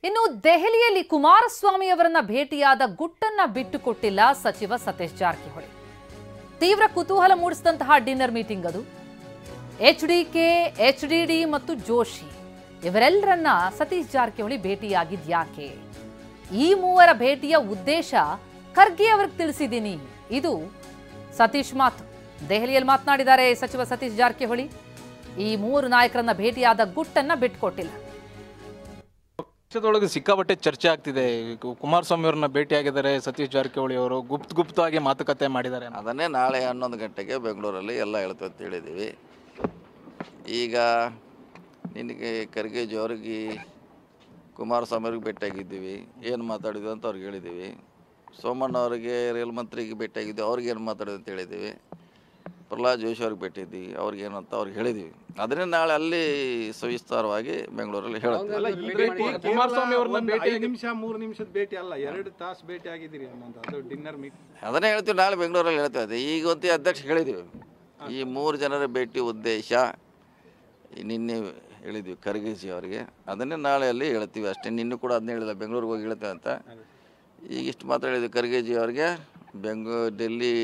ಇನ್ನು ದೆಹಲಿಯಲ್ಲಿ ಕುಮಾರಸ್ವಾಮಿ ಅವರನ್ನ ಭೇಟಿಯಾದ ಗುಟ್ಟನ್ನ ಬಿಟ್ಟುಕೊಟ್ಟಿಲ್ಲ ಸಚಿವ ಸತೀಶ್ ಜಾರಕಿಹೊಳಿ. ತೀವ್ರ ಕುತೂಹಲ ಮೂಡಿಸಿದಂತಹ ಡಿನ್ನರ್ ಮೀಟಿಂಗ್ ಅದು. ಎಚ್ಡಿಕೆ, ಎಚ್ಡಿಡಿ ಮತ್ತು ಜೋಶಿ ಇವರೆಲ್ಲರನ್ನ ಸತೀಶ್ ಜಾರಕಿಹೊಳಿ ಭೇಟಿಯಾಗಿದ್ಯಾಕೆ? ಈ ಮೂವರ ಭೇಟಿಯ ಉದ್ದೇಶ ಖರ್ಗೆ ಅವರಿಗೆ ತಿಳಿಸಿದ್ದೀನಿ. ಇದು ಸತೀಶ್ ಮಾತು. ದೆಹಲಿಯಲ್ಲಿ ಮಾತನಾಡಿದ್ದಾರೆ ಸಚಿವ ಸತೀಶ್ ಜಾರಕಿಹೊಳಿ. ಈ ಮೂರು ನಾಯಕರನ್ನ ಭೇಟಿಯಾದ ಗುಟ್ಟನ್ನ ಬಿಟ್ಟುಕೊಟ್ಟಿಲ್ಲ. ಪಕ್ಷದೊಳಗೆ ಸಿಕ್ಕಾಪಟ್ಟೆ ಚರ್ಚೆ ಆಗ್ತಿದೆ. ಕುಮಾರಸ್ವಾಮಿ ಅವರನ್ನ ಭೇಟಿಯಾಗಿದ್ದಾರೆ ಸತೀಶ್ ಜಾರಕಿಹೊಳಿ ಅವರು, ಗುಪ್ತವಾಗಿ ಮಾತುಕತೆ ಮಾಡಿದ್ದಾರೆ. ಅದನ್ನೇ ನಾಳೆ 11 ಗಂಟೆಗೆ ಬೆಂಗಳೂರಲ್ಲಿ ಎಲ್ಲ ಹೇಳ್ತೀವಿ ಅಂತ ಹೇಳಿದ್ದೀವಿ. ಈಗ ನಿನಗೆ ಖರ್ಗೆಜಿ ಅವ್ರಿಗೆ ಕುಮಾರಸ್ವಾಮಿ ಅವ್ರಿಗೆ ಭೇಟಿಯಾಗಿದ್ದೀವಿ, ಏನು ಮಾತಾಡಿದ್ವಿ ಅಂತ ಅವ್ರಿಗೆ ಹೇಳಿದ್ದೀವಿ. ಸೋಮಣ್ಣ ಅವರಿಗೆ ರೈಲ್ ಮಂತ್ರಿಗೆ ಭೇಟಿಯಾಗಿದ್ದೀವಿ, ಅವ್ರಿಗೆ ಏನು ಮಾತಾಡಿದ್ವಿ ಅಂತ ಹೇಳಿದ್ದೀವಿ. ಪ್ರಹ್ಲಾದ್ ಜೋಶಿ ಅವ್ರಿಗೆ ಭೇಟಿದ್ದೀವಿ, ಅವ್ರಿಗೆ ಏನು ಅಂತ ಅವ್ರಿಗೆ ಹೇಳಿದ್ದೀವಿ. ಅದನ್ನೇ ನಾಳೆ ಅಲ್ಲಿ ಸವಿಸ್ತಾರವಾಗಿ ಬೆಂಗಳೂರಲ್ಲಿ ಹೇಳ್ತೀವಿ. ಕುಮಾರಸ್ವಾಮಿ ಅವ್ರನ್ನ ಭೇಟಿ 5 ನಿಮಿಷ 3 ನಿಮಿಷದ ಭೇಟಿ ಅಲ್ಲ, 2 ತಾಸು ಭೇಟಿ ಆಗಿದ್ದೀರಿ ಅನ್ನೋದು ಡಿನ್ನರ್ ಮೀಟಿಂಗ್. ಅದನ್ನೇ ಹೇಳ್ತೀವಿ, ನಾಳೆ ಬೆಂಗಳೂರಲ್ಲಿ ಹೇಳ್ತೀವಿ. ಈಗ ಒಂದು ಅಧ್ಯಕ್ಷ ಹೇಳಿದ್ದೀವಿ, ಈ 3 ಜನರ ಭೇಟಿ ಉದ್ದೇಶ ನಿನ್ನೆ ಹೇಳಿದ್ವಿ ಖರ್ಗೆಜಿ ಅವರಿಗೆ. ಅದನ್ನೇ ನಾಳೆ ಅಲ್ಲಿ ಹೇಳ್ತೀವಿ ಅಷ್ಟೇ. ನಿನ್ನೆ ಕೂಡ ಅದನ್ನೇ ಹೇಳಿಲ್ಲ, ಬೆಂಗಳೂರಿಗೆ ಹೋಗಿ ಹೇಳ್ತೇವೆ ಅಂತ. ಈಗ ಇಷ್ಟು ಮಾತ್ರ ಹೇಳಿದ್ವಿ ಖರ್ಗೆಜಿ ಅವ್ರಿಗೆ. ಡೆಲ್ಲಿ